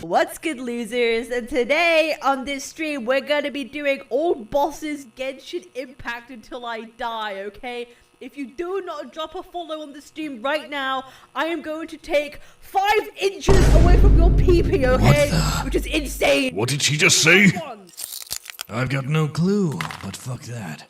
What's good, losers? And today on this stream we're gonna be doing all bosses Genshin Impact until I die, okay? If you do not drop a follow on the stream right now, I am going to take 5 inches away from your pee-pee, okay? Which is insane. What did she just say? I've got no clue, but fuck that.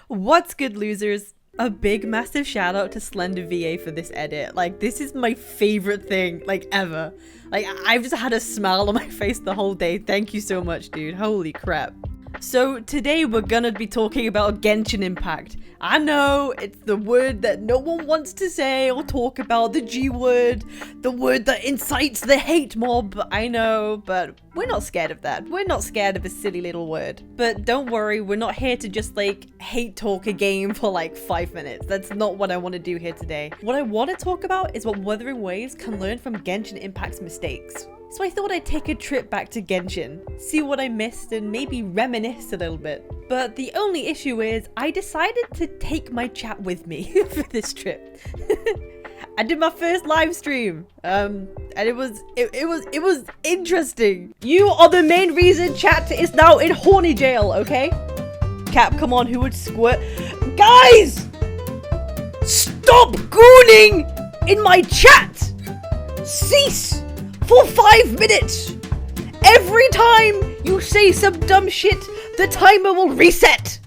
What's good, losers? A big massive shout out to Slender VA for this edit. Like, this is my favorite thing, like, ever. Like, I've just had a smile on my face the whole day. Thank you so much, dude. Holy crap. So today we're gonna be talking about Genshin Impact. I know, it's the word that no one wants to say or talk about, the G word, the word that incites the hate mob. I know, but we're not scared of that. We're not scared of a silly little word. But don't worry, we're not here to just like hate talk a game for like 5 minutes. That's not what I want to do here today. What I want to talk about is what Wuthering Waves can learn from Genshin Impact's mistakes. So I thought I'd take a trip back to Genshin, see what I missed and maybe reminisce a little bit. But the only issue is I decided to take my chat with me for this trip. I did my first live stream, and it was interesting. You are the main reason chat is now in horny jail, okay? Cap, come on, who would squirt? Guys! Stop gooning in my chat! Cease! For 5 minutes! Every time you say some dumb shit, the timer will reset!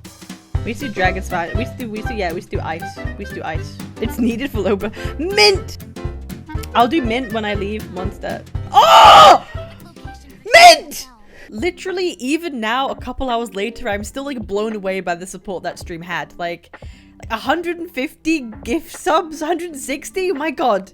We used to do Dragon Spider. We used to do ice. We used to do ice. It's needed for Loba. Mint! I'll do mint when I leave Monster. Oh! Mint! Literally, even now, a couple hours later, I'm still like blown away by the support that stream had. Like 150 gift subs, 160? Oh my god.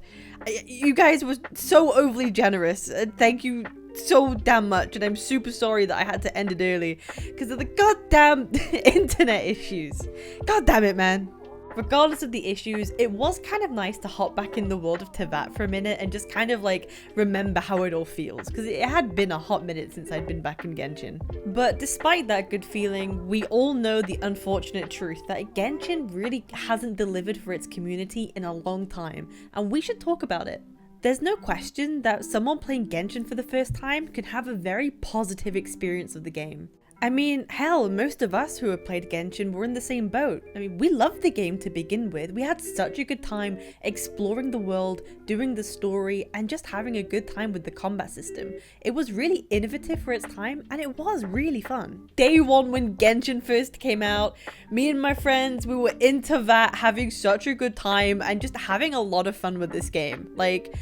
You guys were so overly generous. Thank you so damn much, and I'm super sorry that I had to end it early because of the goddamn internet issues. God damn it, man. Regardless of the issues, it was kind of nice to hop back in the world of Teyvat for a minute and just kind of like remember how it all feels, because it had been a hot minute since I'd been back in Genshin. But despite that good feeling, we all know the unfortunate truth that Genshin really hasn't delivered for its community in a long time, and we should talk about it. There's no question that someone playing Genshin for the first time can have a very positive experience of the game. I mean, hell, most of us who have played Genshin were in the same boat. I mean, we loved the game to begin with. We had such a good time exploring the world, doing the story, and just having a good time with the combat system. It was really innovative for its time, and it was really fun. Day one when Genshin first came out, me and my friends, we were into that, having such a good time, and just having a lot of fun with this game. Like,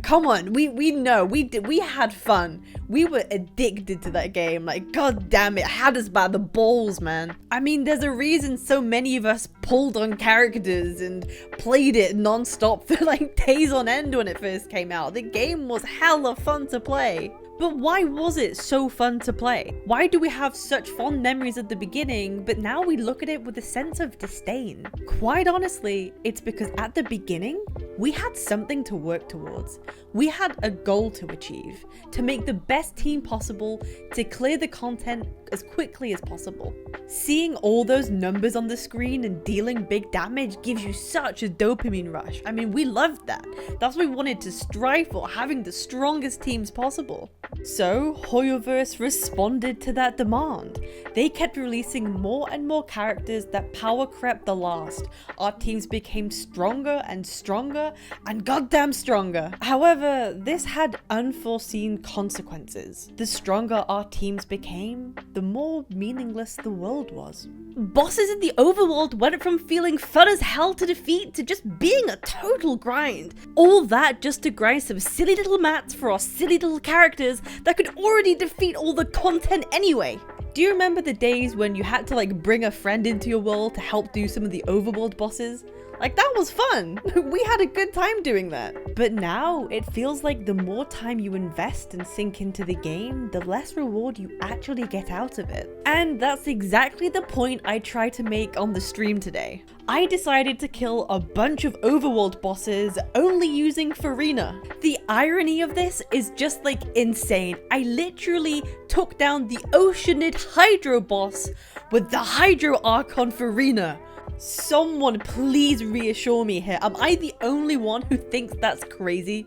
come on, we know, we had fun. We were addicted to that game. Like, god damn it. It had us by the balls, man. I mean, there's a reason so many of us pulled on characters and played it non-stop for like days on end when it first came out. The game was hella fun to play. But why was it so fun to play? Why do we have such fond memories at the beginning, but now we look at it with a sense of disdain? Quite honestly, it's because at the beginning, we had something to work towards. We had a goal to achieve, to make the best team possible, to clear the content as quickly as possible. Seeing all those numbers on the screen and dealing big damage gives you such a dopamine rush. I mean, we loved that. That's what we wanted to strive for, having the strongest teams possible. So, Hoyoverse responded to that demand. They kept releasing more and more characters that power crept the last. Our teams became stronger and stronger and goddamn stronger. However, this had unforeseen consequences. The stronger our teams became, the more meaningless the world was. Bosses in the overworld went from feeling fun as hell to defeat to just being a total grind. All that just to grind some silly little mats for our silly little characters that could already defeat all the content anyway. Do you remember the days when you had to like bring a friend into your world to help do some of the overworld bosses? Like, that was fun. We had a good time doing that. But now it feels like the more time you invest and sink into the game, the less reward you actually get out of it. And that's exactly the point I try to make on the stream today. I decided to kill a bunch of overworld bosses only using Farina. The irony of this is just like insane. I literally took down the Oceanid Hydro boss with the Hydro Archon Farina. Someone please reassure me here. Am I the only one who thinks that's crazy?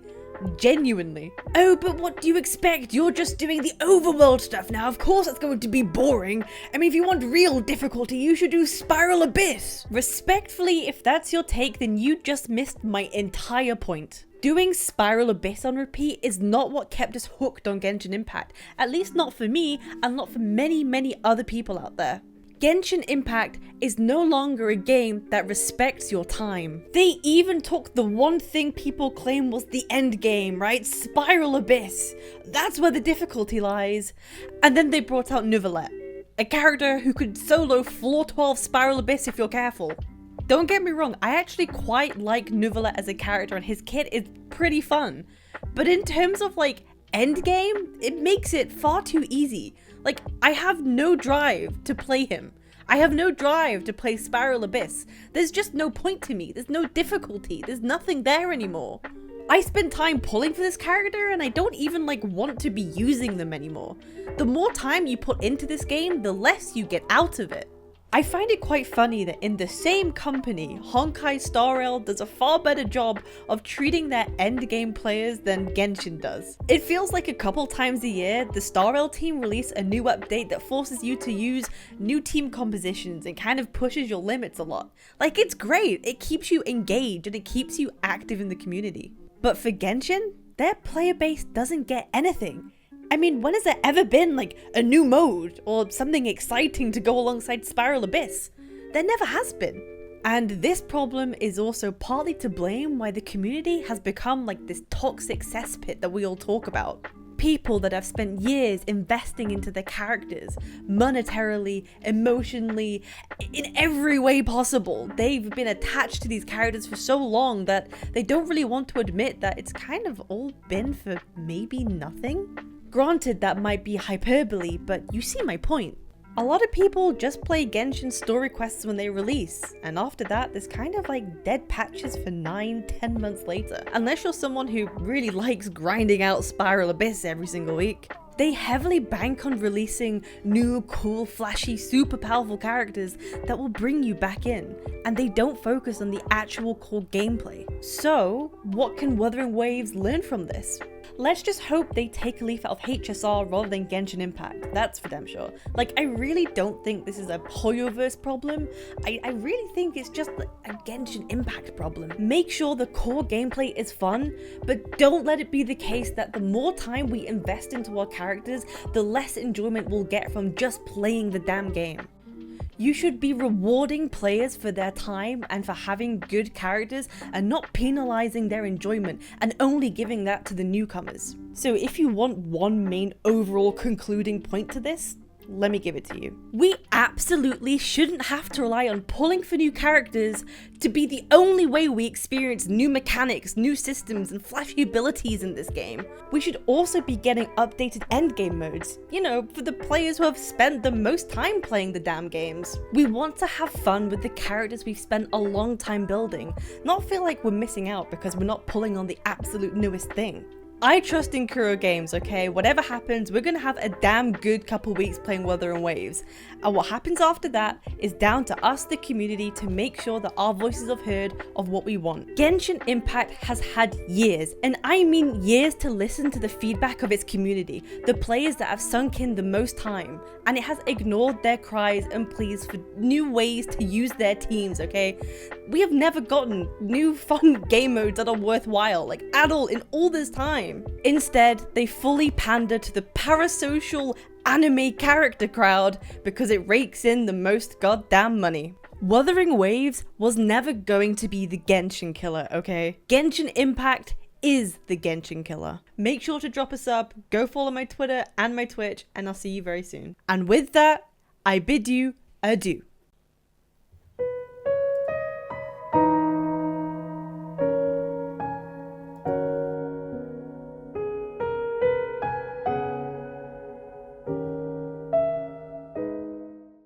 Genuinely. Oh, but what do you expect? You're just doing the overworld stuff now. Of course that's going to be boring. I mean, if you want real difficulty, you should do Spiral Abyss. Respectfully, if that's your take, then you just missed my entire point. Doing Spiral Abyss on repeat is not what kept us hooked on Genshin Impact. At least not for me, and not for many other people out there. Genshin Impact is no longer a game that respects your time. They even took the one thing people claim was the end game, right? Spiral Abyss. That's where the difficulty lies. And then they brought out WUWUUAAHH, a character who could solo floor 12 Spiral Abyss if you're careful. Don't get me wrong, I actually quite like WUWUUAAHH as a character and his kit is pretty fun. But in terms of like endgame, it makes it far too easy. Like, I have no drive to play him. I have no drive to play Spiral Abyss. There's just no point to me. There's no difficulty. There's nothing there anymore. I spend time pulling for this character and I don't even like want to be using them anymore. The more time you put into this game, the less you get out of it. I find it quite funny that in the same company, Honkai Star Rail does a far better job of treating their endgame players than Genshin does. It feels like a couple times a year, the Star Rail team release a new update that forces you to use new team compositions and kind of pushes your limits a lot. Like, it's great, it keeps you engaged and it keeps you active in the community. But for Genshin, their player base doesn't get anything. I mean, when has there ever been like a new mode or something exciting to go alongside Spiral Abyss? There never has been. And this problem is also partly to blame why the community has become like this toxic cesspit that we all talk about. People that have spent years investing into their characters, monetarily, emotionally, in every way possible. They've been attached to these characters for so long that they don't really want to admit that it's kind of all been for maybe nothing. Granted, that might be hyperbole, but you see my point. A lot of people just play Genshin story quests when they release, and after that, there's kind of like dead patches for 9-10 months later. Unless you're someone who really likes grinding out Spiral Abyss every single week. They heavily bank on releasing new, cool, flashy, super powerful characters that will bring you back in, and they don't focus on the actual core gameplay. So, what can Wuthering Waves learn from this? Let's just hope they take a leaf out of HSR rather than Genshin Impact, that's for damn sure. Like, I really don't think this is a Hoyoverse problem, I really think it's just a Genshin Impact problem. Make sure the core gameplay is fun, but don't let it be the case that the more time we invest into our characters, the less enjoyment we'll get from just playing the damn game. You should be rewarding players for their time and for having good characters and not penalizing their enjoyment and only giving that to the newcomers. So if you want one main overall concluding point to this, let me give it to you. We absolutely shouldn't have to rely on pulling for new characters to be the only way we experience new mechanics, new systems, and flashy abilities in this game. We should also be getting updated endgame modes, you know, for the players who have spent the most time playing the damn games. We want to have fun with the characters we've spent a long time building, not feel like we're missing out because we're not pulling on the absolute newest thing. I trust in Kuro Games, okay? Whatever happens, we're gonna have a damn good couple weeks playing Wuthering Waves. And what happens after that is down to us, the community, to make sure that our voices are heard of what we want. Genshin Impact has had years, and I mean years, to listen to the feedback of its community, the players that have sunk in the most time, and it has ignored their cries and pleas for new ways to use their teams, okay? We have never gotten new fun game modes that are worthwhile, like at all, in all this time. Instead, they fully pander to the parasocial anime character crowd because it rakes in the most goddamn money. Wuthering Waves was never going to be the Genshin killer, okay? Genshin Impact is the Genshin killer. Make sure to drop a sub, go follow my Twitter and my Twitch, and I'll see you very soon. And with that, I bid you adieu.